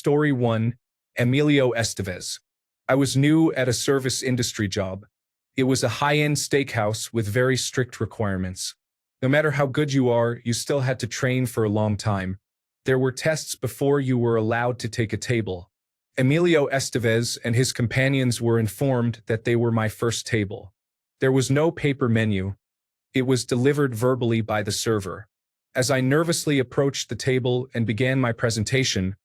Story 1. Emilio Estevez. I was new at a service industry job. It was a high-end steakhouse with very strict requirements. No matter how good you are, you still had to train for a long time. There were tests before you were allowed to take a table. Emilio Estevez and his companions were informed that they were my first table. There was no paper menu. It was delivered verbally by the server. As I nervously approached the table and began my presentation,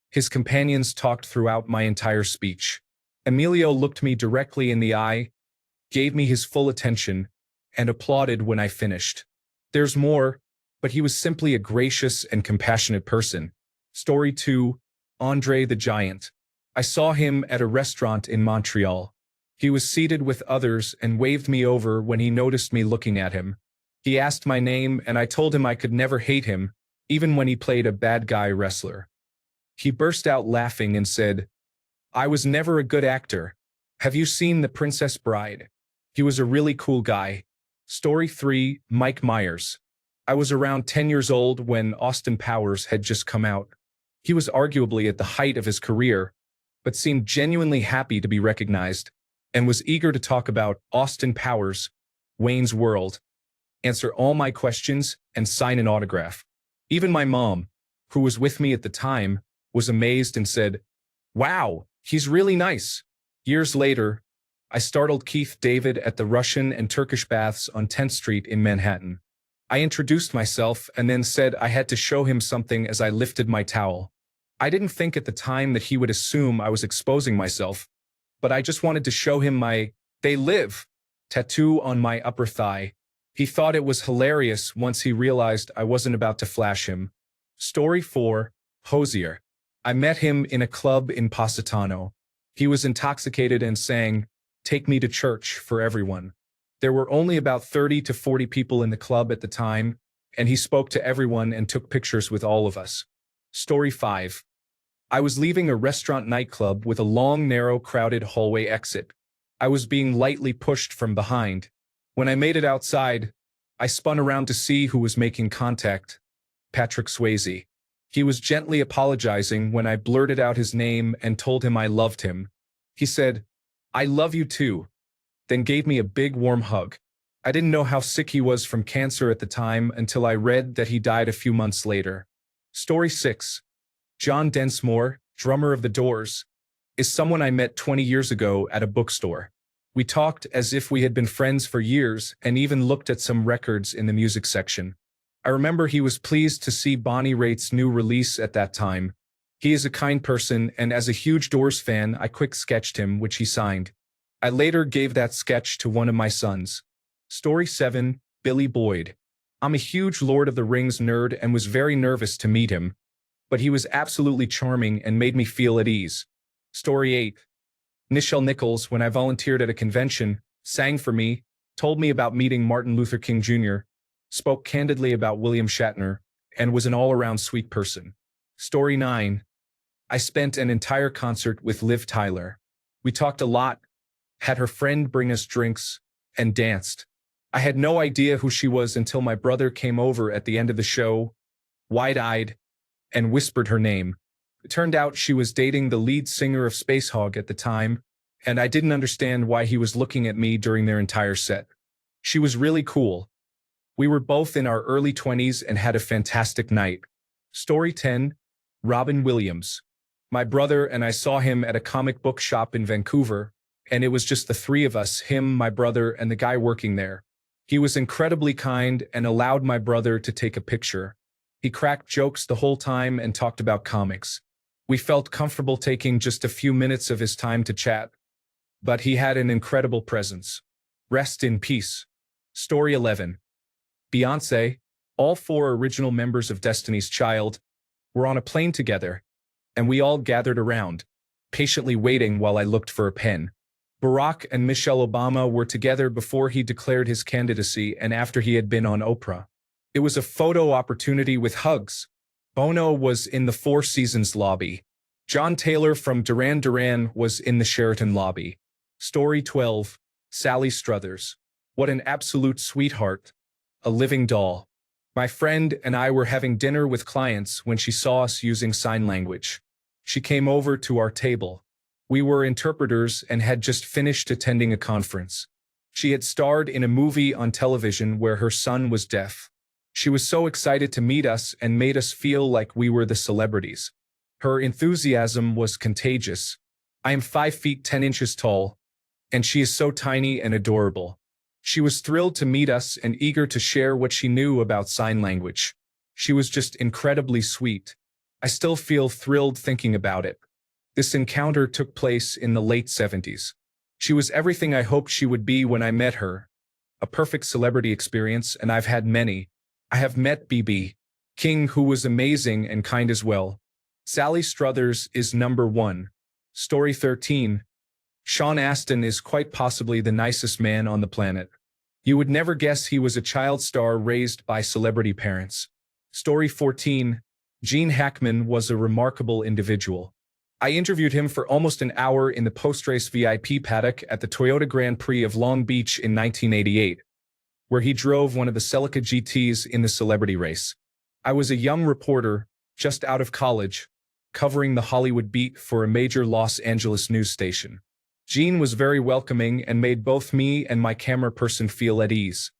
his companions talked throughout my entire speech. Emilio looked me directly in the eye, gave me his full attention, and applauded when I finished. There's more, but he was simply a gracious and compassionate person. Story 2. Andre the Giant. I saw him at a restaurant in Montreal. He was seated with others and waved me over when he noticed me looking at him. He asked my name and I told him I could never hate him, even when he played a bad guy wrestler. He burst out laughing and said, "I was never a good actor. Have you seen The Princess Bride?" He was a really cool guy. Story 3. Mike Myers. I was around 10 years old when Austin Powers had just come out. He was arguably at the height of his career, but seemed genuinely happy to be recognized, and was eager to talk about Austin Powers, Wayne's World, answer all my questions, and sign an autograph. Even my mom, who was with me at the time, was amazed and said, "Wow, he's really nice." Years later, I startled Keith David at the Russian and Turkish baths on 10th Street in Manhattan. I introduced myself and then said I had to show him something as I lifted my towel. I didn't think at the time that he would assume I was exposing myself, but I just wanted to show him my "They Live" tattoo on my upper thigh. He thought it was hilarious once he realized I wasn't about to flash him. Story 4. Hosier. I met him in a club in Positano. He was intoxicated and sang, "Take Me to Church" for everyone. There were only about 30 to 40 people in the club at the time, and he spoke to everyone and took pictures with all of us. Story 5. I was leaving a restaurant nightclub with a long, narrow, crowded hallway exit. I was being lightly pushed from behind. When I made it outside, I spun around to see who was making contact. Patrick Swayze. He was gently apologizing when I blurted out his name and told him I loved him. He said, "I love you too," then gave me a big warm hug. I didn't know how sick he was from cancer at the time until I read that he died a few months later. Story 6. John Densmore, drummer of The Doors, is someone I met 20 years ago at a bookstore. We talked as if we had been friends for years and even looked at some records in the music section. I remember he was pleased to see Bonnie Raitt's new release at that time. He is a kind person, and as a huge Doors fan, I quick sketched him, which he signed. I later gave that sketch to one of my sons. Story 7. Billy Boyd. I'm a huge Lord of the Rings nerd and was very nervous to meet him, but he was absolutely charming and made me feel at ease. Story 8. Nichelle Nichols, when I volunteered at a convention, sang for me, told me about meeting Martin Luther King Jr., spoke candidly about William Shatner, and was an all-around sweet person. Story 9. I spent an entire concert with Liv Tyler. We talked a lot, had her friend bring us drinks, and danced. I had no idea who she was until my brother came over at the end of the show, wide-eyed, and whispered her name. It turned out she was dating the lead singer of Spacehog at the time, and I didn't understand why he was looking at me during their entire set. She was really cool. We were both in our early 20s and had a fantastic night. Story 10. Robin Williams. My brother and I saw him at a comic book shop in Vancouver, and it was just the three of us, him, my brother, and the guy working there. He was incredibly kind and allowed my brother to take a picture. He cracked jokes the whole time and talked about comics. We felt comfortable taking just a few minutes of his time to chat, but he had an incredible presence. Rest in peace. Story 11. Beyoncé, all four original members of Destiny's Child, were on a plane together, and we all gathered around, patiently waiting while I looked for a pen. Barack and Michelle Obama were together before he declared his candidacy and after he had been on Oprah. It was a photo opportunity with hugs. Bono was in the Four Seasons lobby. John Taylor from Duran Duran was in the Sheraton lobby. Story 12. Sally Struthers. What an absolute sweetheart. A living doll. My friend and I were having dinner with clients when she saw us using sign language. She came over to our table. We were interpreters and had just finished attending a conference. She had starred in a movie on television where her son was deaf. She was so excited to meet us and made us feel like we were the celebrities. Her enthusiasm was contagious. I am 5 feet 10 inches tall, and she is so tiny and adorable. She was thrilled to meet us and eager to share what she knew about sign language. She was just incredibly sweet. I still feel thrilled thinking about it. This encounter took place in the late 70s. She was everything I hoped she would be when I met her. A perfect celebrity experience, and I've had many. I have met B.B. King, who was amazing and kind as well. Sally Struthers is number 1. Story 13. Sean Astin is quite possibly the nicest man on the planet. You would never guess he was a child star raised by celebrity parents. Story 14. Gene Hackman was a remarkable individual. I interviewed him for almost an hour in the post-race VIP paddock at the Toyota Grand Prix of Long Beach in 1988, where he drove one of the Celica GTs in the celebrity race. I was a young reporter, just out of college, covering the Hollywood beat for a major Los Angeles news station. Gene was very welcoming and made both me and my camera person feel at ease.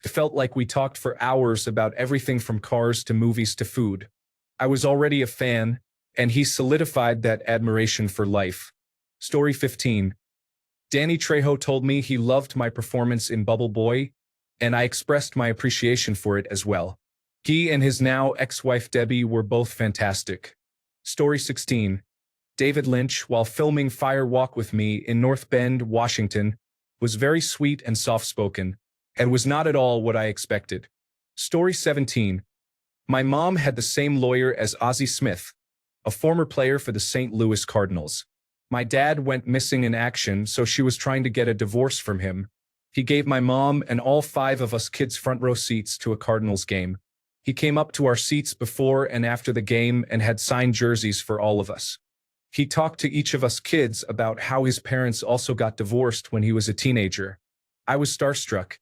It felt like we talked for hours about everything from cars to movies to food. I was already a fan, and he solidified that admiration for life. Story 15. Danny Trejo told me he loved my performance in Bubble Boy, and I expressed my appreciation for it as well. He and his now ex-wife Debbie were both fantastic. Story 16. David Lynch, while filming Fire Walk with Me in North Bend, Washington, was very sweet and soft-spoken, and was not at all what I expected. Story 17. My mom had the same lawyer as Ozzie Smith, a former player for the St. Louis Cardinals. My dad went missing in action, so she was trying to get a divorce from him. He gave my mom and all 5 of us kids front row seats to a Cardinals game. He came up to our seats before and after the game and had signed jerseys for all of us. He talked to each of us kids about how his parents also got divorced when he was a teenager. I was starstruck.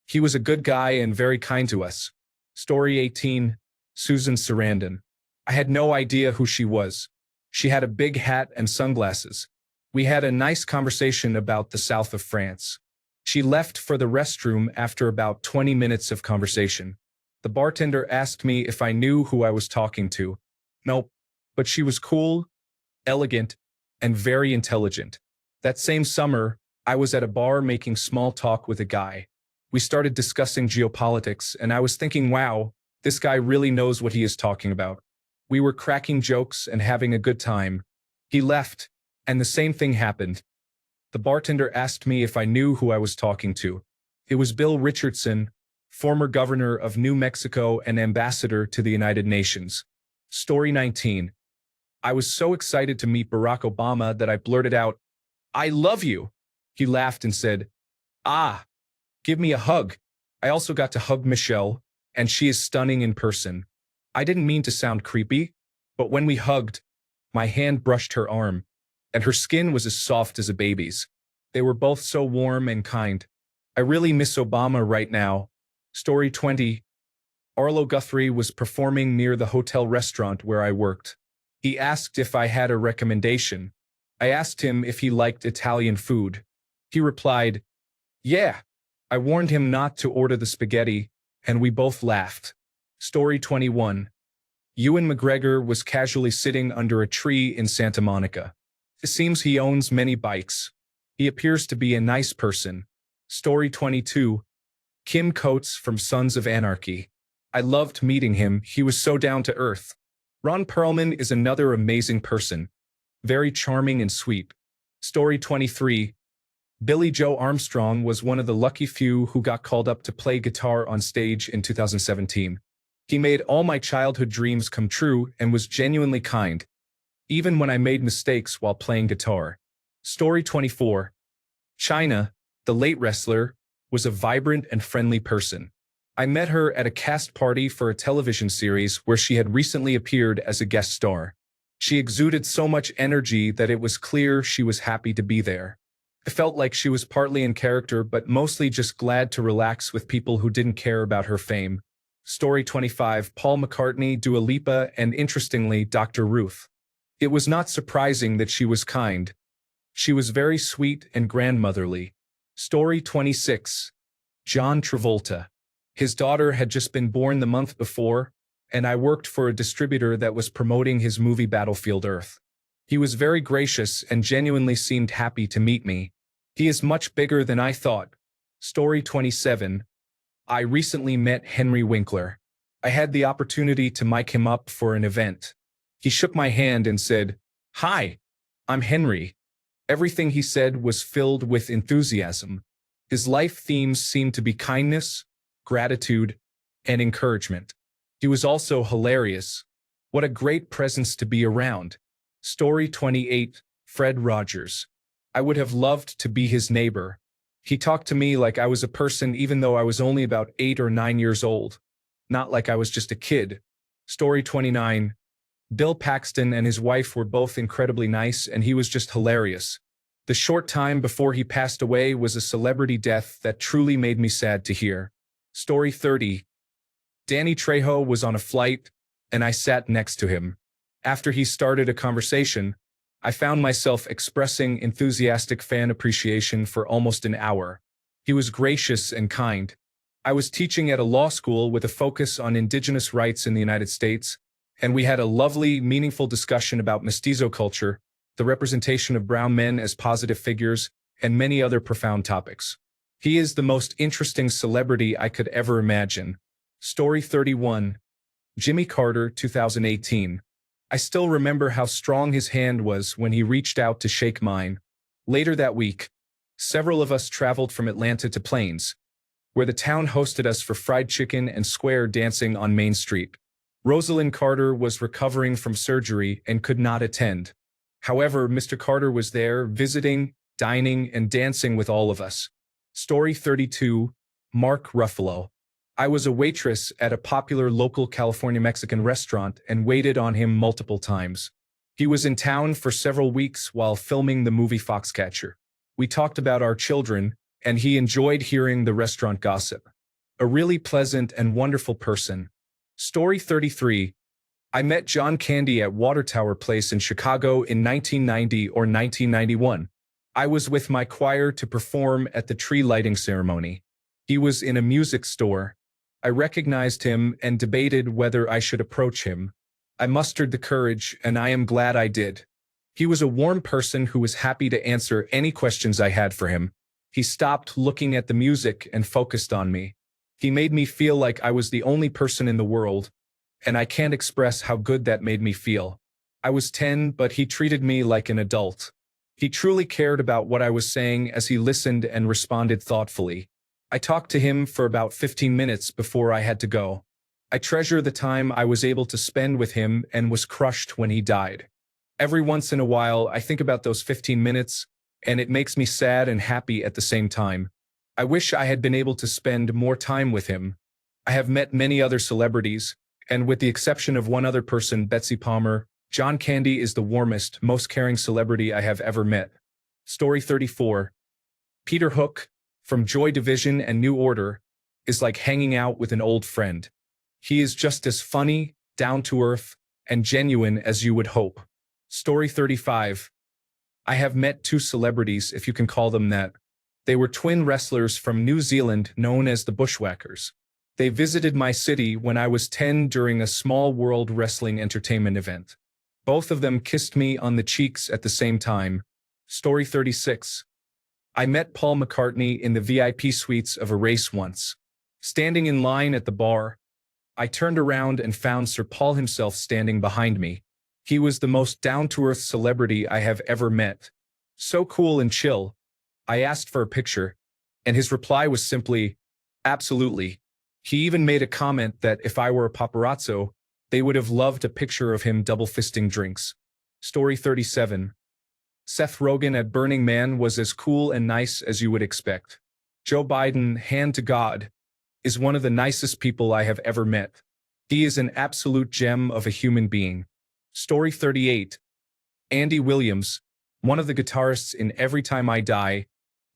He was a good guy and very kind to us. Story 18. Susan Sarandon. I had no idea who she was. She had a big hat and sunglasses. We had a nice conversation about the south of France. She left for the restroom after about 20 minutes of conversation. The bartender asked me if I knew who I was talking to. Nope, but she was cool, elegant, and very intelligent. That same summer, I was at a bar making small talk with a guy. We started discussing geopolitics, and I was thinking, wow, this guy really knows what he is talking about. We were cracking jokes and having a good time. He left, and the same thing happened. The bartender asked me if I knew who I was talking to. It was Bill Richardson, former governor of New Mexico and ambassador to the United Nations. Story 19. I was so excited to meet Barack Obama that I blurted out, "I love you." He laughed and said, "Ah, give me a hug." I also got to hug Michelle, and she is stunning in person. I didn't mean to sound creepy, but when we hugged, my hand brushed her arm, and her skin was as soft as a baby's. They were both so warm and kind. I really miss Obama right now. Story 20. Arlo Guthrie was performing near the hotel restaurant where I worked. He asked if I had a recommendation. I asked him if he liked Italian food. He replied, "Yeah." I warned him not to order the spaghetti, and we both laughed. Story 21. Ewan McGregor was casually sitting under a tree in Santa Monica. It seems he owns many bikes. He appears to be a nice person. Story 22. Kim Coates from Sons of Anarchy. I loved meeting him. He was so down to earth. Ron Perlman is another amazing person. Very charming and sweet. Story 23. Billy Joe Armstrong was one of the lucky few who got called up to play guitar on stage in 2017. He made all my childhood dreams come true and was genuinely kind, even when I made mistakes while playing guitar. Story 24. Chyna, the late wrestler, was a vibrant and friendly person. I met her at a cast party for a television series where she had recently appeared as a guest star. She exuded so much energy that it was clear she was happy to be there. I felt like she was partly in character but mostly just glad to relax with people who didn't care about her fame. Story 25. Paul McCartney, Dua Lipa, and interestingly, Dr. Ruth. It was not surprising that she was kind. She was very sweet and grandmotherly. Story 26. John Travolta. His daughter had just been born the month before, and I worked for a distributor that was promoting his movie Battlefield Earth. He was very gracious and genuinely seemed happy to meet me. He is much bigger than I thought. Story 27. I recently met Henry Winkler. I had the opportunity to mic him up for an event. He shook my hand and said, "Hi, I'm Henry." Everything he said was filled with enthusiasm. His life themes seemed to be kindness, gratitude, and encouragement. He was also hilarious. What a great presence to be around. Story 28. Fred Rogers. I would have loved to be his neighbor. He talked to me like I was a person even though I was only about 8 or 9 years old. Not like I was just a kid. Story 29. Bill Paxton and his wife were both incredibly nice, and he was just hilarious. The short time before he passed away was a celebrity death that truly made me sad to hear. Story 30. Danny Trejo was on a flight, and I sat next to him. After he started a conversation, I found myself expressing enthusiastic fan appreciation for almost an hour. He was gracious and kind. I was teaching at a law school with a focus on indigenous rights in the United States, and we had a lovely, meaningful discussion about mestizo culture, the representation of brown men as positive figures, and many other profound topics. He is the most interesting celebrity I could ever imagine. Story 31. Jimmy Carter, 2018. I still remember how strong his hand was when he reached out to shake mine. Later that week, several of us traveled from Atlanta to Plains, where the town hosted us for fried chicken and square dancing on Main Street. Rosalind Carter was recovering from surgery and could not attend. However, Mr. Carter was there, visiting, dining, and dancing with all of us. Story 32. Mark Ruffalo. I was a waitress at a popular local California Mexican restaurant and waited on him multiple times. He was in town for several weeks while filming the movie Foxcatcher. We talked about our children, and he enjoyed hearing the restaurant gossip. A really pleasant and wonderful person. Story 33. I met John Candy at Water Tower Place in Chicago in 1990 or 1991. I was with my choir to perform at the tree lighting ceremony. He was in a music store. I recognized him and debated whether I should approach him. I mustered the courage, and I am glad I did. He was a warm person who was happy to answer any questions I had for him. He stopped looking at the music and focused on me. He made me feel like I was the only person in the world, and I can't express how good that made me feel. I was 10, but he treated me like an adult. He truly cared about what I was saying as he listened and responded thoughtfully. I talked to him for about 15 minutes before I had to go. I treasure the time I was able to spend with him and was crushed when he died. Every once in a while, I think about those 15 minutes, and it makes me sad and happy at the same time. I wish I had been able to spend more time with him. I have met many other celebrities, and with the exception of one other person, Betsy Palmer, John Candy is the warmest, most caring celebrity I have ever met. Story 34. Peter Hook, from Joy Division and New Order, is like hanging out with an old friend. He is just as funny, down-to-earth, and genuine as you would hope. Story 35. I have met two celebrities, if you can call them that. They were twin wrestlers from New Zealand known as the Bushwhackers. They visited my city when I was 10 during a small world wrestling entertainment event. Both of them kissed me on the cheeks at the same time. Story 36. I met Paul McCartney in the VIP suites of a race once. Standing in line at the bar, I turned around and found Sir Paul himself standing behind me. He was the most down-to-earth celebrity I have ever met. So cool and chill. I asked for a picture, and his reply was simply, "Absolutely." He even made a comment that if I were a paparazzo, they would have loved a picture of him double-fisting drinks. Story 37. Seth Rogen at Burning Man was as cool and nice as you would expect. Joe Biden, hand to God, is one of the nicest people I have ever met. He is an absolute gem of a human being. Story 38. Andy Williams, one of the guitarists in Every Time I Die,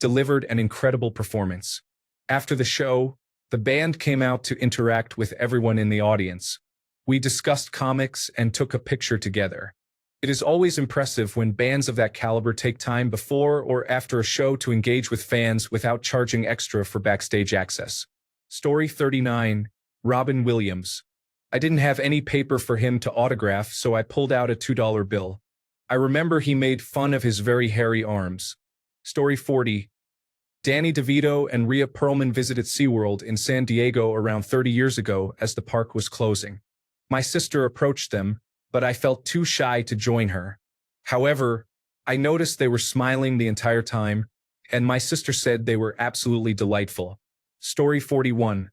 delivered an incredible performance. After the show, the band came out to interact with everyone in the audience. We discussed comics and took a picture together. It is always impressive when bands of that caliber take time before or after a show to engage with fans without charging extra for backstage access. Story 39, Robin Williams. I didn't have any paper for him to autograph, so I pulled out a $2 bill. I remember he made fun of his very hairy arms. Story 40. Danny DeVito and Rhea Perlman visited SeaWorld in San Diego around 30 years ago as the park was closing. My sister approached them, but I felt too shy to join her. However, I noticed they were smiling the entire time, and my sister said they were absolutely delightful. Story 41.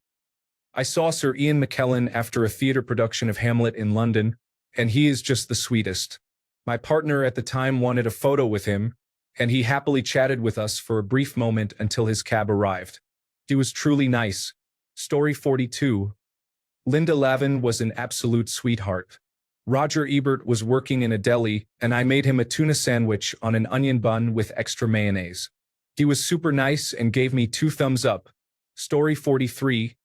I saw Sir Ian McKellen after a theater production of Hamlet in London, and he is just the sweetest. My partner at the time wanted a photo with him, and he happily chatted with us for a brief moment until his cab arrived. He was truly nice. Story 42. Linda Lavin was an absolute sweetheart. Roger Ebert was working in a deli, and I made him a tuna sandwich on an onion bun with extra mayonnaise. He was super nice and gave me 2 thumbs up. Story 43.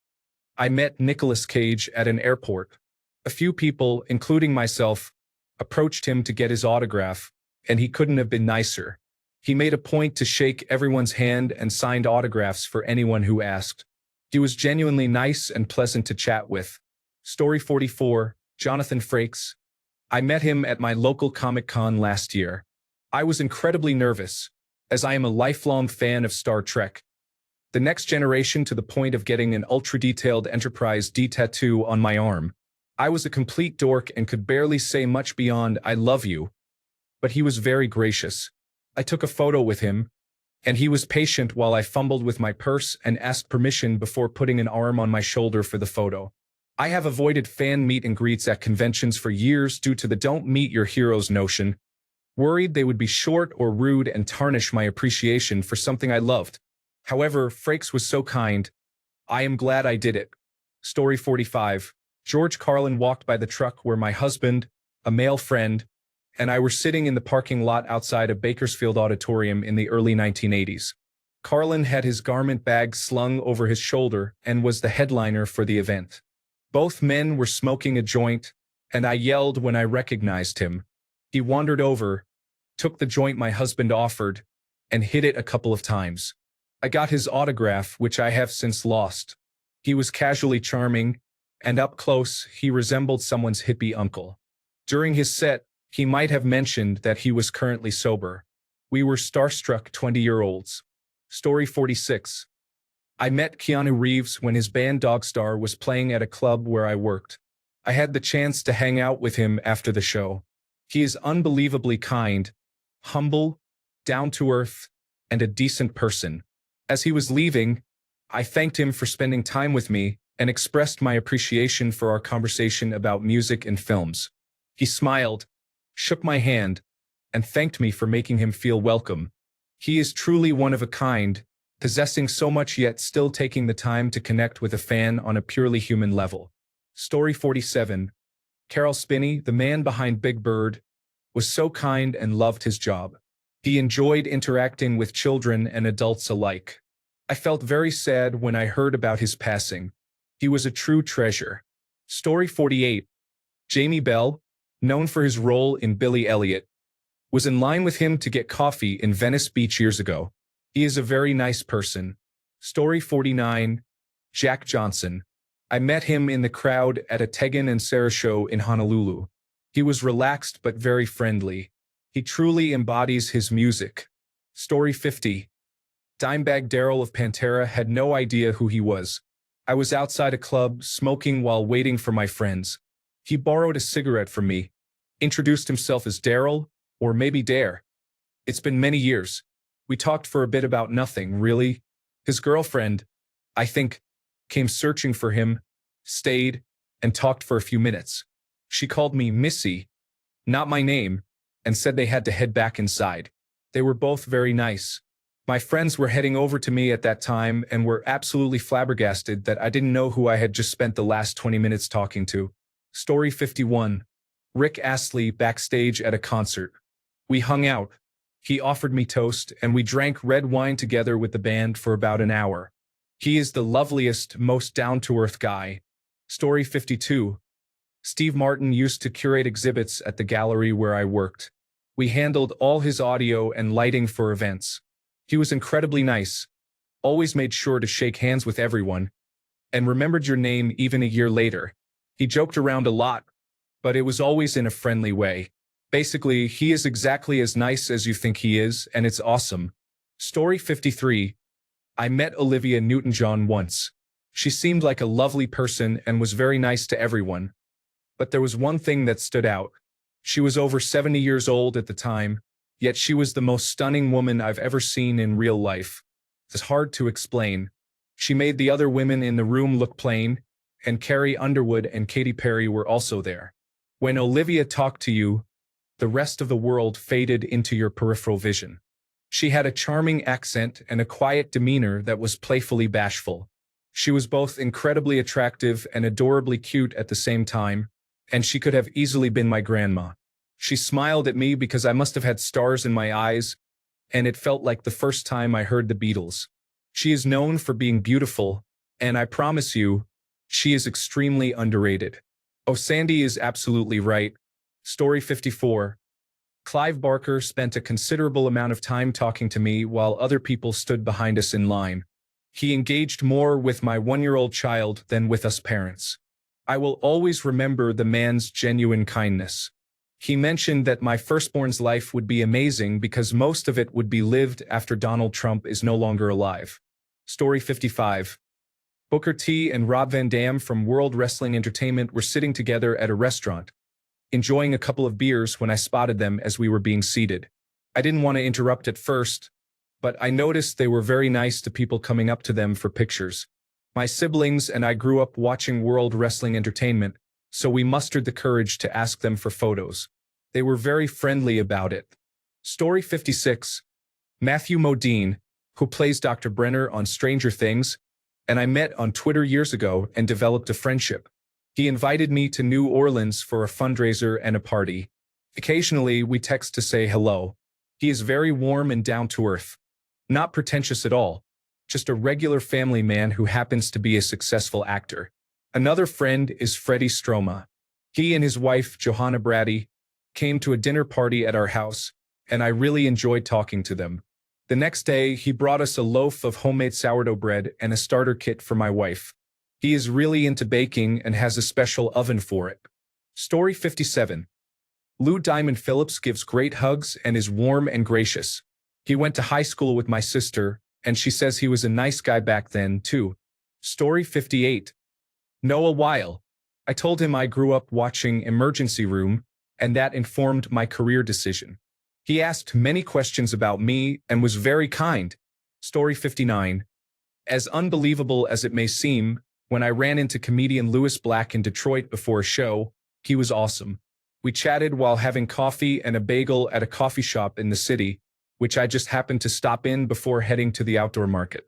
I met Nicolas Cage at an airport. A few people, including myself, approached him to get his autograph, and he couldn't have been nicer. He made a point to shake everyone's hand and signed autographs for anyone who asked. He was genuinely nice and pleasant to chat with. Story 44, Jonathan Frakes. I met him at my local Comic-Con last year. I was incredibly nervous, as I am a lifelong fan of Star Trek. The next generation, to the point of getting an ultra-detailed Enterprise D tattoo on my arm. I was a complete dork and could barely say much beyond "I love you," but he was very gracious. I took a photo with him, and he was patient while I fumbled with my purse and asked permission before putting an arm on my shoulder for the photo. I have avoided fan meet and greets at conventions for years due to the "don't meet your heroes" notion, worried they would be short or rude and tarnish my appreciation for something I loved. However, Frakes was so kind. I am glad I did it. Story 45. George Carlin walked by the truck where my husband, a male friend, and I were sitting in the parking lot outside a Bakersfield auditorium in the early 1980s. Carlin had his garment bag slung over his shoulder and was the headliner for the event. Both men were smoking a joint, and I yelled when I recognized him. He wandered over, took the joint my husband offered, and hit it a couple of times. I got his autograph, which I have since lost. He was casually charming, and up close, he resembled someone's hippie uncle. During his set, he might have mentioned that he was currently sober. We were starstruck 20-year-olds. Story 46. I met Keanu Reeves when his band Dogstar was playing at a club where I worked. I had the chance to hang out with him after the show. He is unbelievably kind, humble, down-to-earth, and a decent person. As he was leaving, I thanked him for spending time with me and expressed my appreciation for our conversation about music and films. He smiled, shook my hand, and thanked me for making him feel welcome. He is truly one of a kind, possessing so much yet still taking the time to connect with a fan on a purely human level. Story 47. Carol Spinney, the man behind Big Bird, was so kind and loved his job. He enjoyed interacting with children and adults alike. I felt very sad when I heard about his passing. He was a true treasure. Story 48. Jamie Bell, known for his role in Billy Elliot, was in line with him to get coffee in Venice Beach years ago. He is a very nice person. Story 49. Jack Johnson. I met him in the crowd at a Tegan and Sara show in Honolulu. He was relaxed but very friendly. He truly embodies his music. Story 50. Dimebag Darrell of Pantera had no idea who he was. I was outside a club, smoking while waiting for my friends. He borrowed a cigarette from me, introduced himself as Darrell, or maybe Dare. It's been many years. We talked for a bit about nothing, really. His girlfriend, I think, came searching for him, stayed, and talked for a few minutes. She called me Missy, not my name, and said they had to head back inside. They were both very nice. My friends were heading over to me at that time and were absolutely flabbergasted that I didn't know who I had just spent the last 20 minutes talking to. Story 51. Rick Astley backstage at a concert. We hung out. He offered me toast, and we drank red wine together with the band for about an hour. He is the loveliest, most down-to-earth guy. Story 52. Steve Martin used to curate exhibits at the gallery where I worked. We handled all his audio and lighting for events. He was incredibly nice, always made sure to shake hands with everyone, and remembered your name even a year later. He joked around a lot, but it was always in a friendly way. Basically, he is exactly as nice as you think he is, and it's awesome. Story 53. I met Olivia Newton-John once. She seemed like a lovely person and was very nice to everyone. But there was one thing that stood out. She was over 70 years old at the time, yet she was the most stunning woman I've ever seen in real life. It's hard to explain. She made the other women in the room look plain, and Carrie Underwood and Katy Perry were also there. When Olivia talked to you, the rest of the world faded into your peripheral vision. She had a charming accent and a quiet demeanor that was playfully bashful. She was both incredibly attractive and adorably cute at the same time, and she could have easily been my grandma. She smiled at me because I must have had stars in my eyes, and it felt like the first time I heard the Beatles. She is known for being beautiful, and I promise you, she is extremely underrated. Oh, Sandy is absolutely right. Story 54. Clive Barker spent a considerable amount of time talking to me while other people stood behind us in line. He engaged more with my one-year-old child than with us parents. I will always remember the man's genuine kindness. He mentioned that my firstborn's life would be amazing because most of it would be lived after Donald Trump is no longer alive. Story 55. Booker T and Rob Van Dam from World Wrestling Entertainment were sitting together at a restaurant, enjoying a couple of beers when I spotted them as we were being seated. I didn't want to interrupt at first, but I noticed they were very nice to people coming up to them for pictures. My siblings and I grew up watching World Wrestling Entertainment, so we mustered the courage to ask them for photos. They were very friendly about it. Story 56. Matthew Modine, who plays Dr. Brenner on Stranger Things, and I met on Twitter years ago and developed a friendship. He invited me to New Orleans for a fundraiser and a party. Occasionally, we text to say hello. He is very warm and down-to-earth. Not pretentious at all. Just a regular family man who happens to be a successful actor. Another friend is Freddie Stroma. He and his wife, Johanna Brady, came to a dinner party at our house, and I really enjoyed talking to them. The next day, he brought us a loaf of homemade sourdough bread and a starter kit for my wife. He is really into baking and has a special oven for it. Story 57. Lou Diamond Phillips gives great hugs and is warm and gracious. He went to high school with my sister, and she says he was a nice guy back then, too. Story 58. Noah Weil. I told him I grew up watching Emergency Room, and that informed my career decision. He asked many questions about me and was very kind. Story 59. As unbelievable as it may seem, when I ran into comedian Louis Black in Detroit before a show, he was awesome. We chatted while having coffee and a bagel at a coffee shop in the city, which I just happened to stop in before heading to the outdoor market.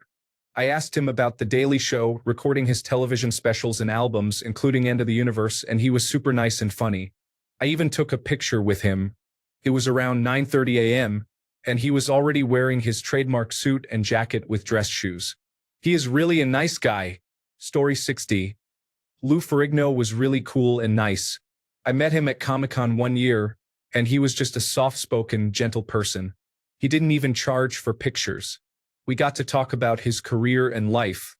I asked him about The Daily Show, recording his television specials and albums, including End of the Universe, and he was super nice and funny. I even took a picture with him. It was around 9:30 a.m., and he was already wearing his trademark suit and jacket with dress shoes. He is really a nice guy. Story 60. Lou Ferrigno was really cool and nice. I met him at Comic-Con one year, and he was just a soft-spoken, gentle person. He didn't even charge for pictures. We got to talk about his career and life.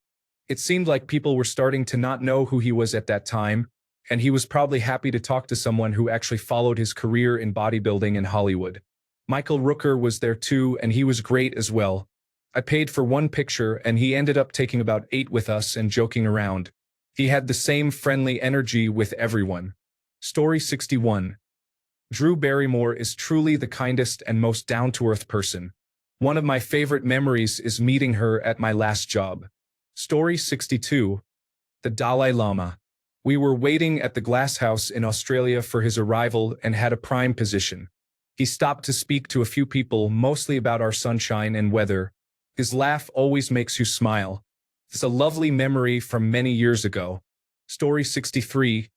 It seemed like people were starting to not know who he was at that time, and he was probably happy to talk to someone who actually followed his career in bodybuilding in Hollywood. Michael Rooker was there too, and he was great as well. I paid for one picture, and he ended up taking about 8 with us and joking around. He had the same friendly energy with everyone. Story 61. Drew Barrymore is truly the kindest and most down-to-earth person. One of my favorite memories is meeting her at my last job. Story 62. The Dalai Lama. We were waiting at the Glass House in Australia for his arrival and had a prime position. He stopped to speak to a few people, mostly about our sunshine and weather. His laugh always makes you smile. It's a lovely memory from many years ago. Story 63.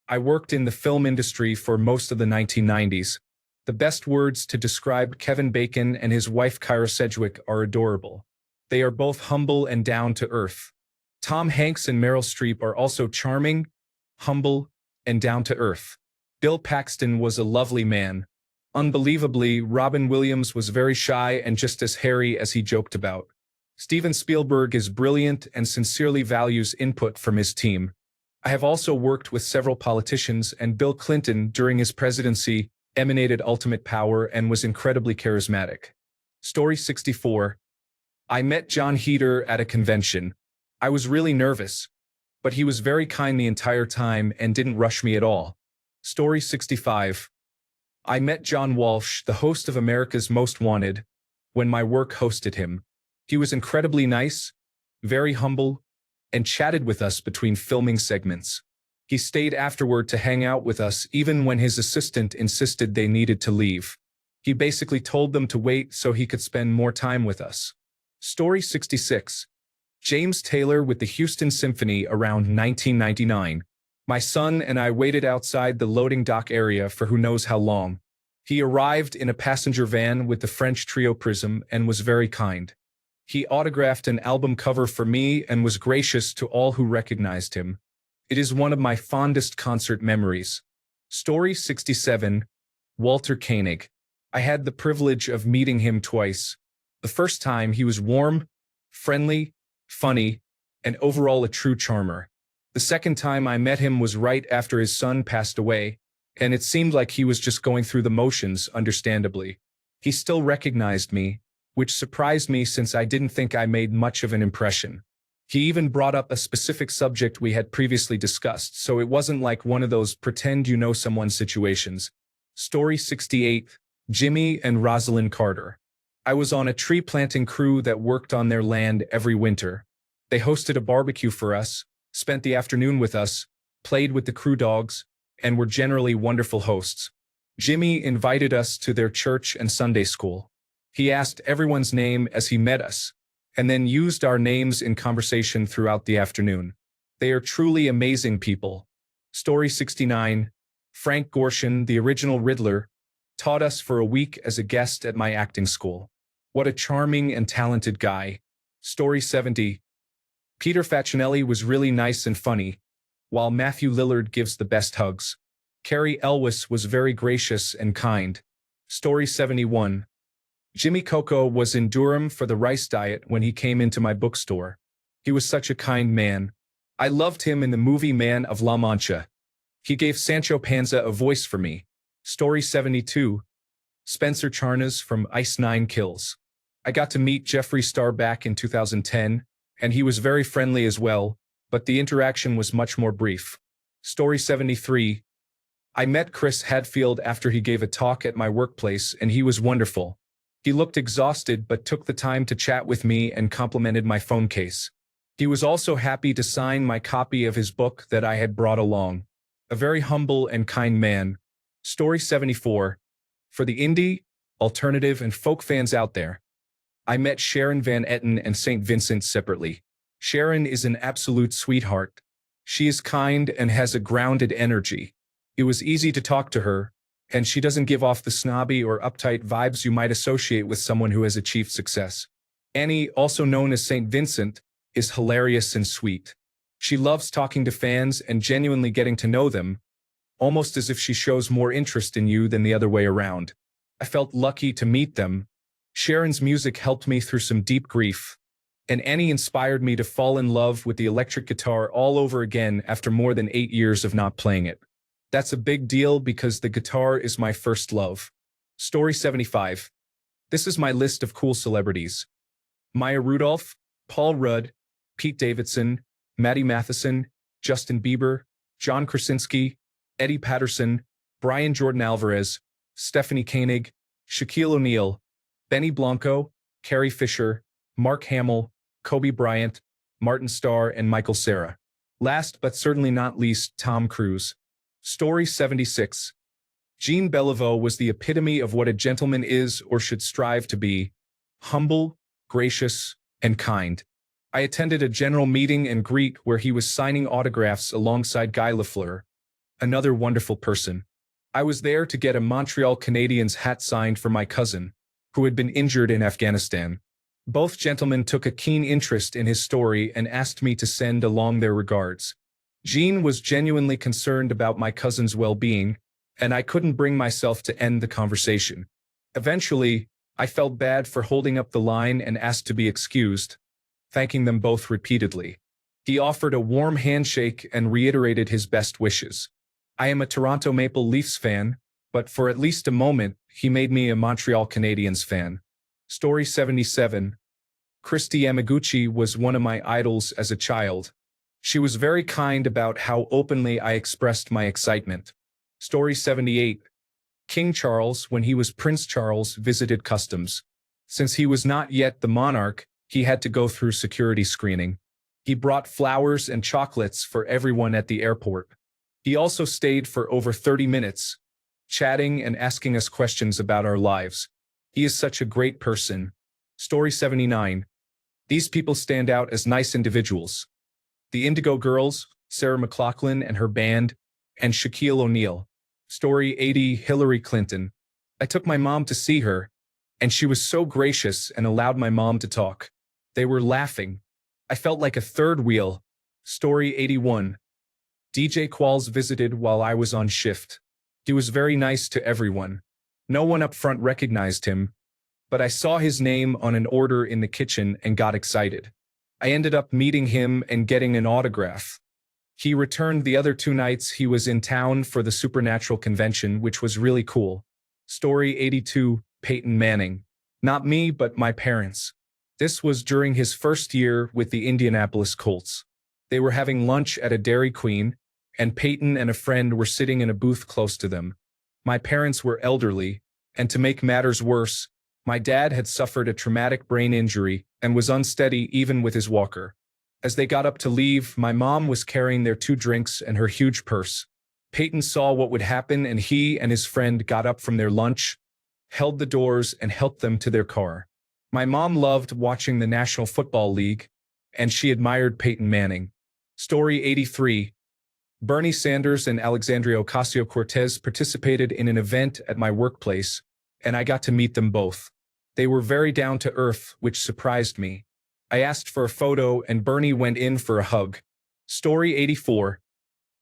I worked in the film industry for most of the 1990s. The best words to describe Kevin Bacon and his wife Kyra Sedgwick are adorable. They are both humble and down to earth. Tom Hanks and Meryl Streep are also charming, humble, and down to earth. Bill Paxton was a lovely man. Unbelievably, Robin Williams was very shy and just as hairy as he joked about. Steven Spielberg is brilliant and sincerely values input from his team. I have also worked with several politicians, and Bill Clinton, during his presidency, emanated ultimate power and was incredibly charismatic. Story 64. I met John Heder at a convention. I was really nervous, but he was very kind the entire time and didn't rush me at all. Story 65. I met John Walsh, the host of America's Most Wanted, when my work hosted him. He was incredibly nice, very humble, and chatted with us between filming segments. He stayed afterward to hang out with us even when his assistant insisted they needed to leave. He basically told them to wait so he could spend more time with us. Story 66. James Taylor with the Houston Symphony around 1999. My son and I waited outside the loading dock area for who knows how long. He arrived in a passenger van with the French trio Prism and was very kind. He autographed an album cover for me and was gracious to all who recognized him. It is one of my fondest concert memories. Story 67. Walter Koenig. I had the privilege of meeting him twice. The first time he was warm, friendly, funny, and overall a true charmer. The second time I met him was right after his son passed away, and it seemed like he was just going through the motions, understandably. He still recognized me, which surprised me since I didn't think I made much of an impression. He even brought up a specific subject we had previously discussed, so it wasn't like one of those pretend you know someone situations. Story 68. Jimmy and Rosalind Carter. I was on a tree planting crew that worked on their land every winter. They hosted a barbecue for us, spent the afternoon with us, played with the crew dogs, and were generally wonderful hosts. Jimmy invited us to their church and Sunday school. He asked everyone's name as he met us, and then used our names in conversation throughout the afternoon. They are truly amazing people. Story 69. Frank Gorshin, the original Riddler, taught us for a week as a guest at my acting school. What a charming and talented guy. Story 70. Peter Facinelli was really nice and funny, while Matthew Lillard gives the best hugs. Carrie Elwes was very gracious and kind. Story 71. Jimmy Coco was in Durham for the rice diet when he came into my bookstore. He was such a kind man. I loved him in the movie Man of La Mancha. He gave Sancho Panza a voice for me. Story 72. Spencer Charnas from Ice Nine Kills. I got to meet Jeffree Star back in 2010, and he was very friendly as well, but the interaction was much more brief. Story 73. I met Chris Hadfield after he gave a talk at my workplace, and he was wonderful. He looked exhausted but took the time to chat with me and complimented my phone case. He was also happy to sign my copy of his book that I had brought along. A very humble and kind man. Story 74. For the indie, alternative, and folk fans out there, I met Sharon Van Etten and St. Vincent separately. Sharon is an absolute sweetheart. She is kind and has a grounded energy. It was easy to talk to her, and she doesn't give off the snobby or uptight vibes you might associate with someone who has achieved success. Annie, also known as St. Vincent, is hilarious and sweet. She loves talking to fans and genuinely getting to know them, almost as if she shows more interest in you than the other way around. I felt lucky to meet them. Sharon's music helped me through some deep grief, and Annie inspired me to fall in love with the electric guitar all over again after more than 8 years of not playing it. That's a big deal because the guitar is my first love. Story 75. This is my list of cool celebrities. Maya Rudolph, Paul Rudd, Pete Davidson, Maddie Matheson, Justin Bieber, John Krasinski, Eddie Patterson, Brian Jordan Alvarez, Stephanie Koenig, Shaquille O'Neal, Benny Blanco, Carrie Fisher, Mark Hamill, Kobe Bryant, Martin Starr, and Michael Cera. Last but certainly not least, Tom Cruise. Story 76. Jean Beliveau was the epitome of what a gentleman is or should strive to be: humble, gracious, and kind. I attended a general meeting and greet where he was signing autographs alongside Guy Lafleur, another wonderful person. I was there to get a Montreal Canadiens hat signed for my cousin, who had been injured in Afghanistan. Both gentlemen took a keen interest in his story and asked me to send along their regards. Jean was genuinely concerned about my cousin's well-being, and I couldn't bring myself to end the conversation. Eventually, I felt bad for holding up the line and asked to be excused, thanking them both repeatedly. He offered a warm handshake and reiterated his best wishes. I am a Toronto Maple Leafs fan, but for at least a moment, he made me a Montreal Canadiens fan. Story 77. Christy Yamaguchi was one of my idols as a child. She was very kind about how openly I expressed my excitement. Story 78. King Charles, when he was Prince Charles, visited customs. Since he was not yet the monarch, he had to go through security screening. He brought flowers and chocolates for everyone at the airport. He also stayed for over 30 minutes, chatting and asking us questions about our lives. He is such a great person. Story 79. These people stand out as nice individuals. The Indigo Girls, Sarah McLachlan and her band, and Shaquille O'Neal. Story 80. Hillary Clinton. I took my mom to see her, and she was so gracious and allowed my mom to talk. They were laughing. I felt like a third wheel. Story 81. DJ Qualls visited while I was on shift. He was very nice to everyone. No one up front recognized him, but I saw his name on an order in the kitchen and got excited. I ended up meeting him and getting an autograph. He returned the other 2 nights he was in town for the Supernatural convention, which was really cool. Story 82. Peyton Manning. Not me, but my parents. This was during his first year with the Indianapolis Colts. They were having lunch at a Dairy Queen, and Peyton and a friend were sitting in a booth close to them. My parents were elderly, and to make matters worse, my dad had suffered a traumatic brain injury and was unsteady even with his walker. As they got up to leave, my mom was carrying their 2 drinks and her huge purse. Peyton saw what would happen, and he and his friend got up from their lunch, held the doors, and helped them to their car. My mom loved watching the National Football League, and she admired Peyton Manning. Story 83. Bernie Sanders and Alexandria Ocasio-Cortez participated in an event at my workplace, and I got to meet them both. They were very down to earth, which surprised me. I asked for a photo, and Bernie went in for a hug. Story 84.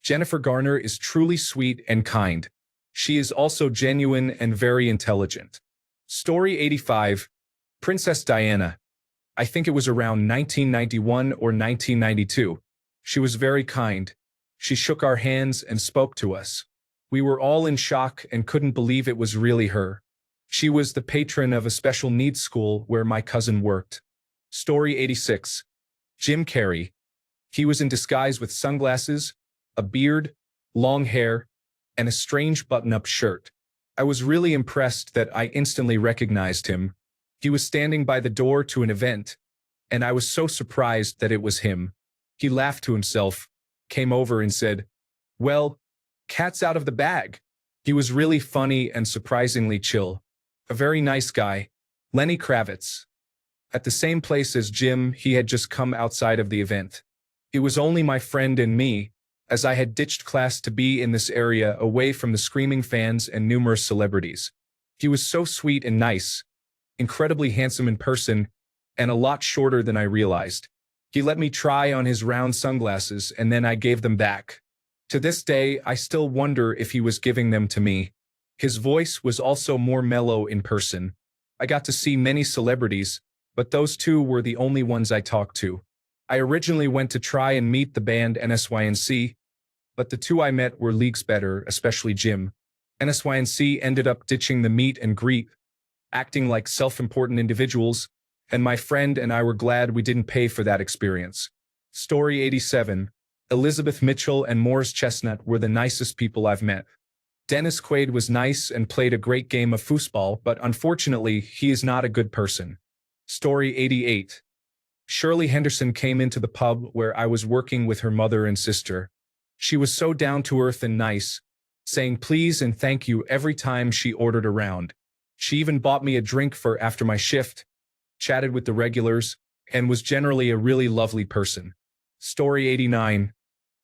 Jennifer Garner is truly sweet and kind. She is also genuine and very intelligent. Story 85. Princess Diana. I think it was around 1991 or 1992. She was very kind. She shook our hands and spoke to us. We were all in shock and couldn't believe it was really her. She was the patron of a special needs school where my cousin worked. Story 86. Jim Carrey. He was in disguise with sunglasses, a beard, long hair, and a strange button-up shirt. I was really impressed that I instantly recognized him. He was standing by the door to an event, and I was so surprised that it was him. He laughed to himself, came over and said, "Well, cat's out of the bag." He was really funny and surprisingly chill. A very nice guy. Lenny Kravitz. At the same place as Jim, he had just come outside of the event. It was only my friend and me, as I had ditched class to be in this area away from the screaming fans and numerous celebrities. He was so sweet and nice, incredibly handsome in person, and a lot shorter than I realized. He let me try on his round sunglasses, and then I gave them back. To this day, I still wonder if he was giving them to me. His voice was also more mellow in person. I got to see many celebrities, but those 2 were the only ones I talked to. I originally went to try and meet the band NSYNC, but the 2 I met were leagues better, especially Jim. NSYNC ended up ditching the meet and greet, acting like self-important individuals, and my friend and I were glad we didn't pay for that experience. Story 87. Elizabeth Mitchell and Morris Chestnut were the nicest people I've met. Dennis Quaid was nice and played a great game of foosball, but unfortunately, he is not a good person. Story 88. Shirley Henderson came into the pub where I was working with her mother and sister. She was so down-to-earth and nice, saying please and thank you every time she ordered around. She even bought me a drink for after my shift, chatted with the regulars, and was generally a really lovely person. Story 89.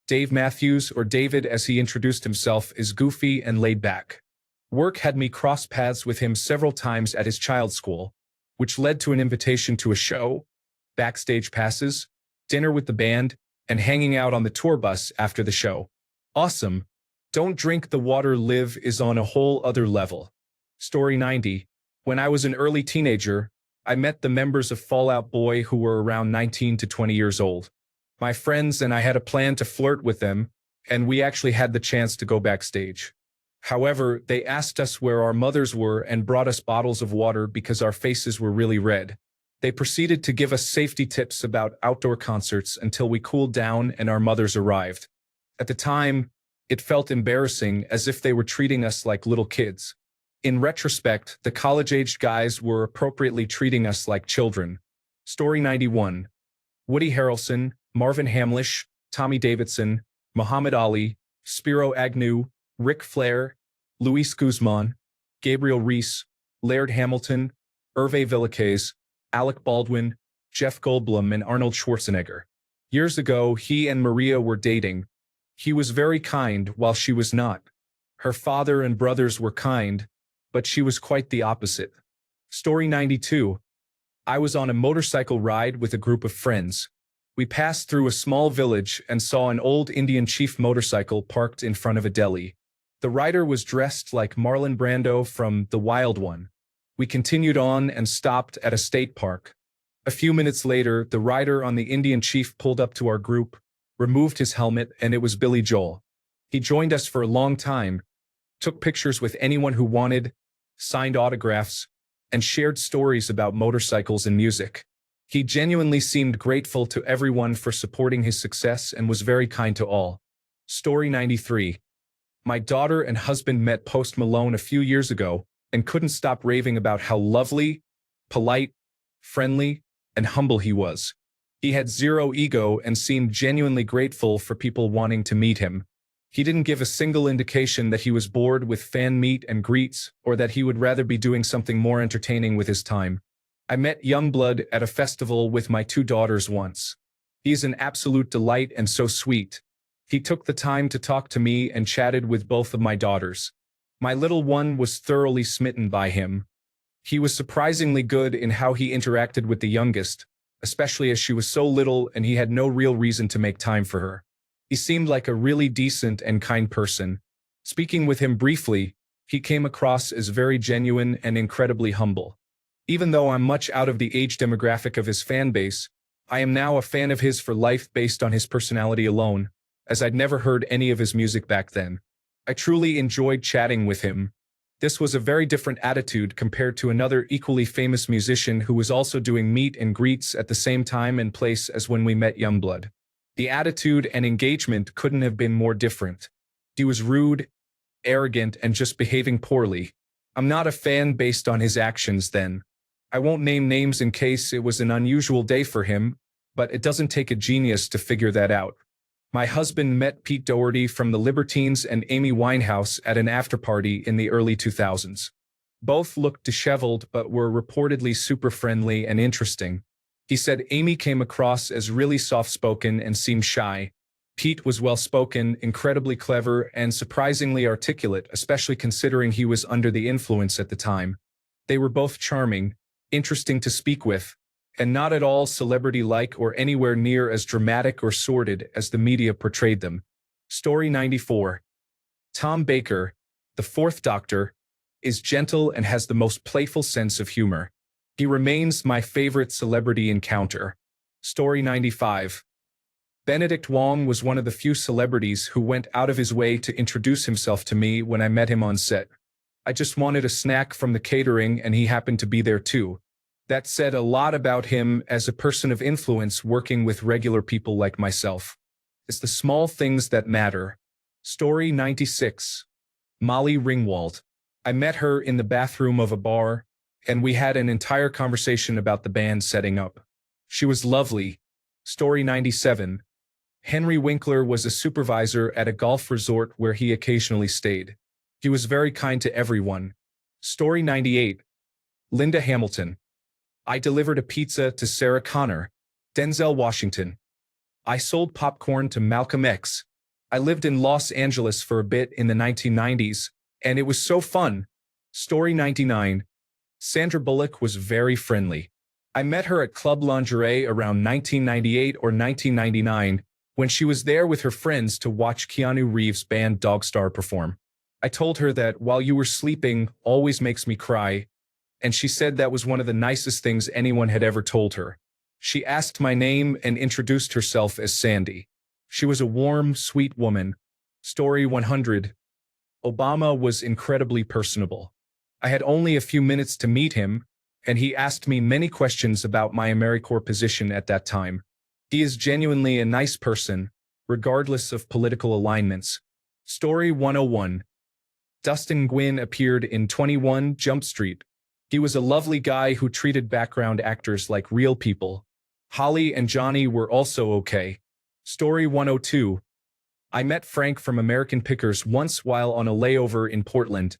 Dave Matthews, or David as he introduced himself, is goofy and laid back. Work had me cross paths with him several times at his child's school, which led to an invitation to a show, backstage passes, dinner with the band, and hanging out on the tour bus after the show. Awesome. Don't drink the water live is on a whole other level. Story 90. When I was an early teenager, I met the members of Fall Out Boy who were around 19 to 20 years old. My friends and I had a plan to flirt with them, and we actually had the chance to go backstage. However, they asked us where our mothers were and brought us bottles of water because our faces were really red. They proceeded to give us safety tips about outdoor concerts until we cooled down and our mothers arrived. At the time, it felt embarrassing, as if they were treating us like little kids. In retrospect, the college-aged guys were appropriately treating us like children. Story 91. Woody Harrelson, Marvin Hamlish, Tommy Davidson, Muhammad Ali, Spiro Agnew, Ric Flair, Luis Guzman, Gabriel Reese, Laird Hamilton, Hervé Villachez, Alec Baldwin, Jeff Goldblum, and Arnold Schwarzenegger. Years ago, he and Maria were dating. He was very kind while she was not. Her father and brothers were kind, but she was quite the opposite. Story 92. I was on a motorcycle ride with a group of friends. We passed through a small village and saw an old Indian chief motorcycle parked in front of a deli. The rider was dressed like Marlon Brando from The Wild One. We continued on and stopped at a state park. A few minutes later, the rider on the Indian chief pulled up to our group, removed his helmet, and it was Billy Joel. He joined us for a long time, took pictures with anyone who wanted, signed autographs, and shared stories about motorcycles and music. He genuinely seemed grateful to everyone for supporting his success and was very kind to all. Story 93. My daughter and husband met Post Malone a few years ago and couldn't stop raving about how lovely, polite, friendly, and humble he was. He had zero ego and seemed genuinely grateful for people wanting to meet him. He didn't give a single indication that he was bored with fan meet and greets or that he would rather be doing something more entertaining with his time. I met Youngblood at a festival with my 2 daughters once. He's an absolute delight and so sweet. He took the time to talk to me and chatted with both of my daughters. My little one was thoroughly smitten by him. He was surprisingly good in how he interacted with the youngest, especially as she was so little and he had no real reason to make time for her. He seemed like a really decent and kind person. Speaking with him briefly, he came across as very genuine and incredibly humble. Even though I'm much out of the age demographic of his fan base, I am now a fan of his for life based on his personality alone, as I'd never heard any of his music back then. I truly enjoyed chatting with him. This was a very different attitude compared to another equally famous musician who was also doing meet and greets at the same time and place as when we met Youngblood. The attitude and engagement couldn't have been more different. He was rude, arrogant, and just behaving poorly. I'm not a fan based on his actions then. I won't name names in case it was an unusual day for him, but it doesn't take a genius to figure that out. My husband met Pete Doherty from the Libertines and Amy Winehouse at an afterparty in the early 2000s. Both looked disheveled but were reportedly super friendly and interesting. He said Amy came across as really soft-spoken and seemed shy. Pete was well-spoken, incredibly clever, and surprisingly articulate, especially considering he was under the influence at the time. They were both charming, interesting to speak with, and not at all celebrity-like or anywhere near as dramatic or sordid as the media portrayed them. Story 94. Tom Baker, the Fourth Doctor, is gentle and has the most playful sense of humor. He remains my favorite celebrity encounter. Story 95. Benedict Wong was one of the few celebrities who went out of his way to introduce himself to me when I met him on set. I just wanted a snack from the catering and he happened to be there too. That said a lot about him as a person of influence working with regular people like myself. It's the small things that matter. Story 96. Molly Ringwald. I met her in the bathroom of a bar, and we had an entire conversation about the band setting up. She was lovely. Story 97. Henry Winkler was a supervisor at a golf resort where he occasionally stayed. He was very kind to everyone. Story 98. Linda Hamilton. I delivered a pizza to Sarah Connor, Denzel Washington. I sold popcorn to Malcolm X. I lived in Los Angeles for a bit in the 1990s, and it was so fun. Story 99. Sandra Bullock was very friendly. I met her at Club Lingerie around 1998 or 1999 when she was there with her friends to watch Keanu Reeves' band Dogstar perform. I told her that while you were sleeping always makes me cry, and she said that was one of the nicest things anyone had ever told her. She asked my name and introduced herself as Sandy. She was a warm, sweet woman. Story 100. Obama was incredibly personable. I had only a few minutes to meet him, and he asked me many questions about my AmeriCorps position at that time. He is genuinely a nice person, regardless of political alignments. Story 101. Dustin Gwynn appeared in 21 Jump Street. He was a lovely guy who treated background actors like real people. Holly and Johnny were also okay. Story 102. I met Frank from American Pickers once while on a layover in Portland,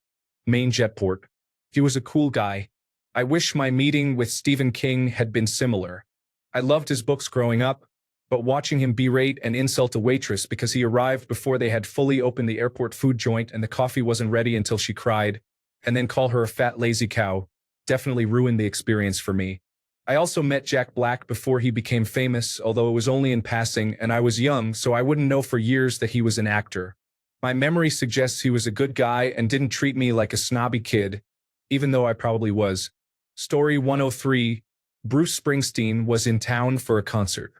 Maine jetport. He was a cool guy. I wish my meeting with Stephen King had been similar. I loved his books growing up, but watching him berate and insult a waitress because he arrived before they had fully opened the airport food joint and the coffee wasn't ready until she cried, and then call her a fat lazy cow, definitely ruined the experience for me. I also met Jack Black before he became famous, although it was only in passing and I was young, so I wouldn't know for years that he was an actor. My memory suggests he was a good guy and didn't treat me like a snobby kid, even though I probably was. Story 103. Bruce Springsteen was in town for a concert.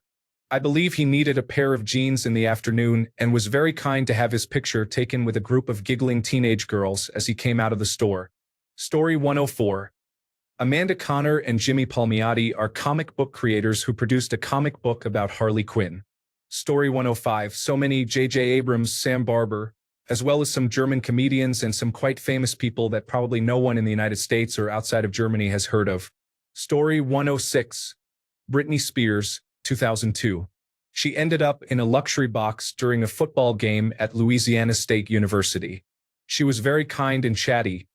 I believe he needed a pair of jeans in the afternoon and was very kind to have his picture taken with a group of giggling teenage girls as he came out of the store. Story 104. Amanda Connor and Jimmy Palmiotti are comic book creators who produced a comic book about Harley Quinn. Story 105. So many J.J. Abrams, Sam Barber, as well as some German comedians and some quite famous people that probably no one in the United States or outside of Germany has heard of. Story 106. Britney Spears, 2002. She ended up in a luxury box during a football game at Louisiana State University. She was very kind and chatty,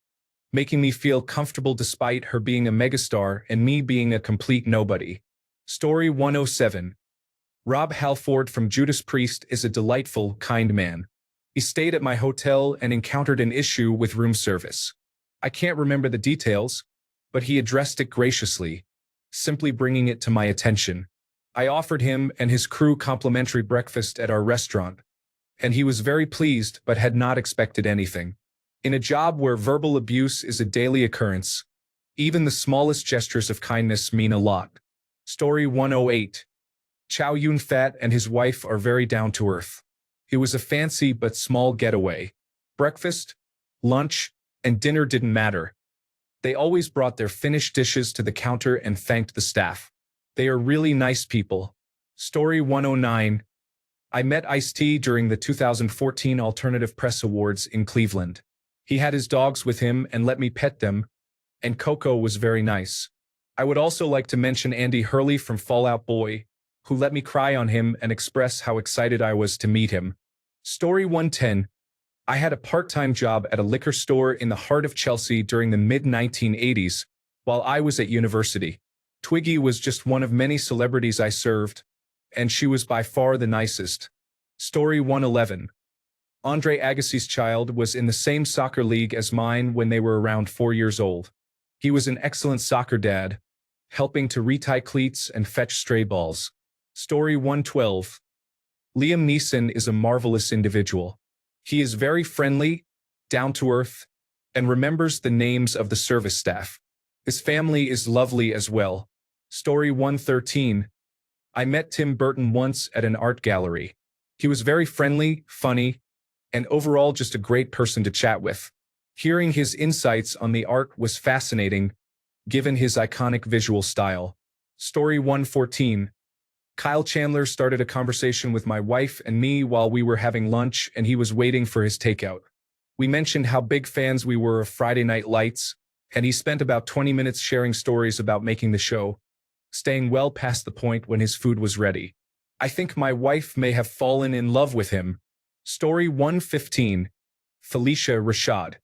making me feel comfortable despite her being a megastar and me being a complete nobody. Story 107. Rob Halford from Judas Priest is a delightful, kind man. He stayed at my hotel and encountered an issue with room service. I can't remember the details, but he addressed it graciously, simply bringing it to my attention. I offered him and his crew complimentary breakfast at our restaurant, and he was very pleased but had not expected anything. In a job where verbal abuse is a daily occurrence, even the smallest gestures of kindness mean a lot. Story 108. Chow Yun-fat and his wife are very down-to-earth. It was a fancy but small getaway. Breakfast, lunch, and dinner didn't matter. They always brought their finished dishes to the counter and thanked the staff. They are really nice people. Story 109. I met Ice-T during the 2014 Alternative Press Awards in Cleveland. He had his dogs with him and let me pet them, and Coco was very nice. I would also like to mention Andy Hurley from Fall Out Boy, who let me cry on him and express how excited I was to meet him. Story 110. I had a part-time job at a liquor store in the heart of Chelsea during the mid-1980s, while I was at university. Twiggy was just one of many celebrities I served, and she was by far the nicest. Story 111. Andre Agassi's child was in the same soccer league as mine when they were around 4 years old. He was an excellent soccer dad, helping to retie cleats and fetch stray balls. Story 112. Liam Neeson is a marvelous individual. He is very friendly, down-to-earth, and remembers the names of the service staff. His family is lovely as well. Story 113. I met Tim Burton once at an art gallery. He was very friendly, funny, and overall just a great person to chat with. Hearing his insights on the art was fascinating, given his iconic visual style. Story 114. Kyle Chandler started a conversation with my wife and me while we were having lunch and he was waiting for his takeout. We mentioned how big fans we were of Friday Night Lights, and he spent about 20 minutes sharing stories about making the show, staying well past the point when his food was ready. I think my wife may have fallen in love with him. Story 115. Felicia Rashad.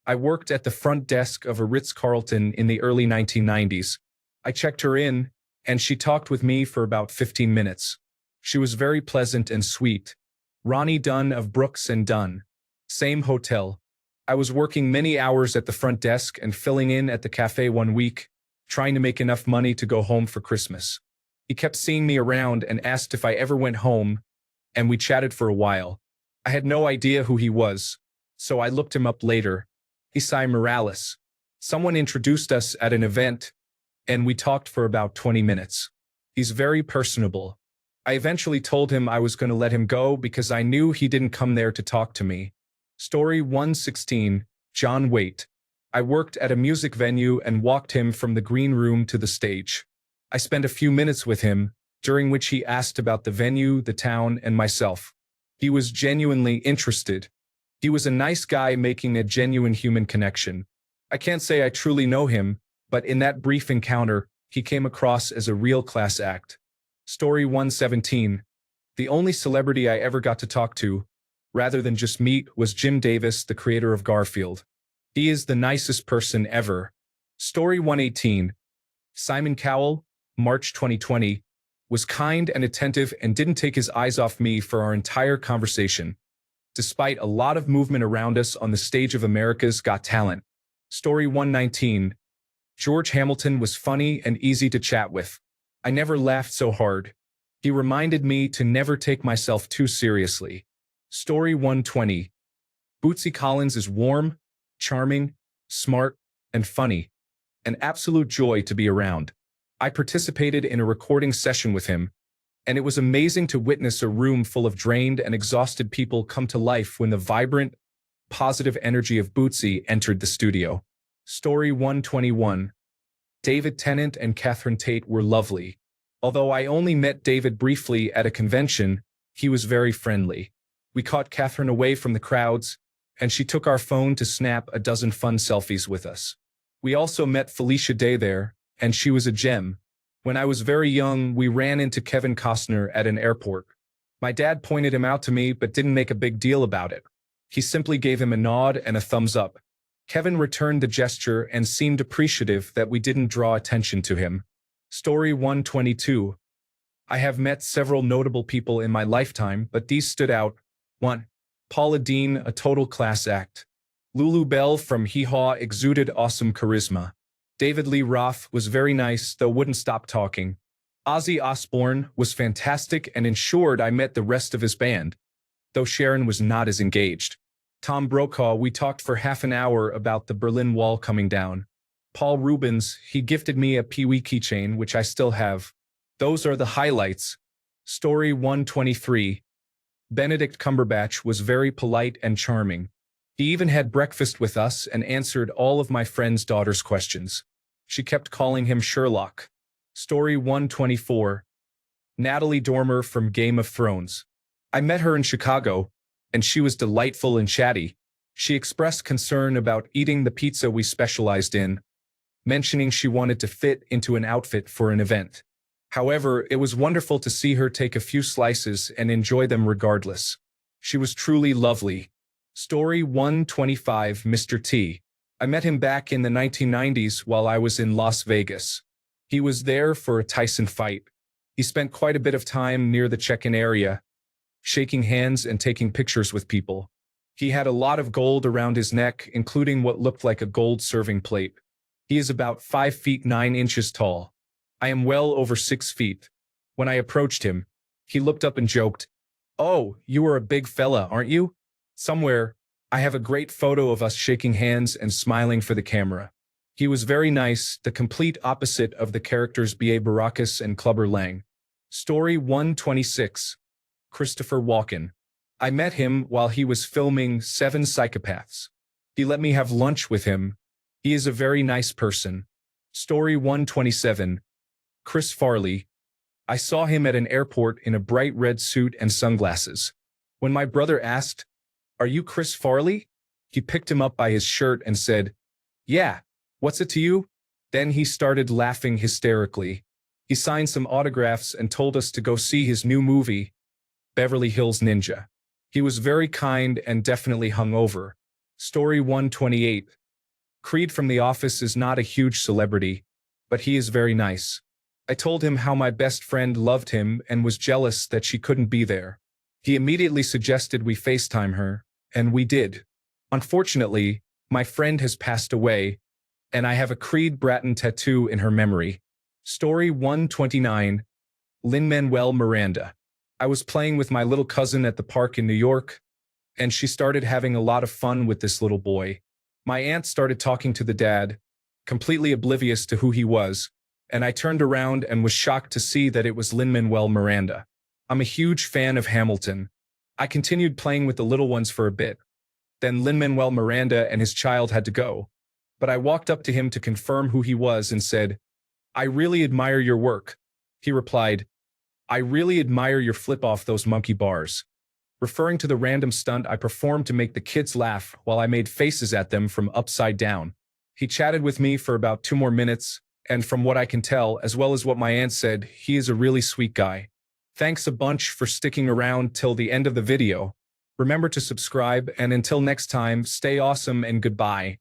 I worked at the front desk of a Ritz-Carlton in the early 1990s. I checked her in, and she talked with me for about 15 minutes. She was very pleasant and sweet. Ronnie Dunn of Brooks and Dunn. Same hotel. I was working many hours at the front desk and filling in at the cafe one week, trying to make enough money to go home for Christmas. He kept seeing me around and asked if I ever went home, and we chatted for a while. I had no idea who he was, so I looked him up later. Isai Morales. Someone introduced us at an event, and we talked for about 20 minutes. He's very personable. I eventually told him I was going to let him go because I knew he didn't come there to talk to me. Story 116, John Waite. I worked at a music venue and walked him from the green room to the stage. I spent a few minutes with him, during which he asked about the venue, the town, and myself. He was genuinely interested. He was a nice guy making a genuine human connection. I can't say I truly know him, but in that brief encounter, he came across as a real class act. Story 117. The only celebrity I ever got to talk to, rather than just meet, was Jim Davis, the creator of Garfield. He is the nicest person ever. Story 118. Simon Cowell, March 2020, was kind and attentive and didn't take his eyes off me for our entire conversation, despite a lot of movement around us on the stage of America's Got Talent. Story 119. George Hamilton was funny and easy to chat with. I never laughed so hard. He reminded me to never take myself too seriously. Story 120. Bootsy Collins is warm, charming, smart, and funny. An absolute joy to be around. I participated in a recording session with him, and it was amazing to witness a room full of drained and exhausted people come to life when the vibrant, positive energy of Bootsy entered the studio. Story 121. David Tennant and Catherine Tate were lovely. Although I only met David briefly at a convention, he was very friendly. We caught Catherine away from the crowds, and she took our phone to snap a dozen fun selfies with us. We also met Felicia Day there, and she was a gem. When I was very young, we ran into Kevin Costner at an airport. My dad pointed him out to me but didn't make a big deal about it. He simply gave him a nod and a thumbs up. Kevin returned the gesture and seemed appreciative that we didn't draw attention to him. Story 122. I have met several notable people in my lifetime, but these stood out. 1. Paula Deen, a total class act. Lulu Bell from Hee Haw exuded awesome charisma. David Lee Roth was very nice, though wouldn't stop talking. Ozzy Osbourne was fantastic and ensured I met the rest of his band, though Sharon was not as engaged. Tom Brokaw, we talked for half an hour about the Berlin Wall coming down. Paul Rubens, he gifted me a Pee Wee keychain, which I still have. Those are the highlights. Story 123. Benedict Cumberbatch was very polite and charming. He even had breakfast with us and answered all of my friend's daughter's questions. She kept calling him Sherlock. Story 124. Natalie Dormer from Game of Thrones. I met her in Chicago, and she was delightful and chatty. She expressed concern about eating the pizza we specialized in, mentioning she wanted to fit into an outfit for an event. However, it was wonderful to see her take a few slices and enjoy them regardless. She was truly lovely. Story 125. Mr. T. I met him back in the 1990s while I was in Las Vegas. He was there for a Tyson fight. He spent quite a bit of time near the check-in area, shaking hands and taking pictures with people. He had a lot of gold around his neck, including what looked like a gold serving plate. He is about 5 feet 9 inches tall. I am well over 6 feet. When I approached him, he looked up and joked, "Oh, you are a big fella, aren't you?" Somewhere, I have a great photo of us shaking hands and smiling for the camera. He was very nice, the complete opposite of the characters B.A. Baracus and Clubber Lang. Story 126. Christopher Walken. I met him while he was filming 7 Psychopaths. He let me have lunch with him. He is a very nice person. Story 127. Chris Farley. I saw him at an airport in a bright red suit and sunglasses. When my brother asked, "Are you Chris Farley?" he picked him up by his shirt and said, "Yeah, what's it to you?" Then he started laughing hysterically. He signed some autographs and told us to go see his new movie, Beverly Hills Ninja. He was very kind and definitely hungover. Story 128. Creed from The Office is not a huge celebrity, but he is very nice. I told him how my best friend loved him and was jealous that she couldn't be there. He immediately suggested we FaceTime her, and we did. Unfortunately, my friend has passed away, and I have a Creed Bratton tattoo in her memory. Story 129. Lin-Manuel Miranda. I was playing with my little cousin at the park in New York, and she started having a lot of fun with this little boy. My aunt started talking to the dad, completely oblivious to who he was, and I turned around and was shocked to see that it was Lin-Manuel Miranda. I'm a huge fan of Hamilton. I continued playing with the little ones for a bit. Then Lin-Manuel Miranda and his child had to go. But I walked up to him to confirm who he was and said, "I really admire your work." He replied, "I really admire your flip off those monkey bars," referring to the random stunt I performed to make the kids laugh while I made faces at them from upside down. He chatted with me for about 2 more minutes, and from what I can tell, as well as what my aunt said, he is a really sweet guy. Thanks a bunch for sticking around till the end of the video. Remember to subscribe, and until next time, stay awesome and goodbye.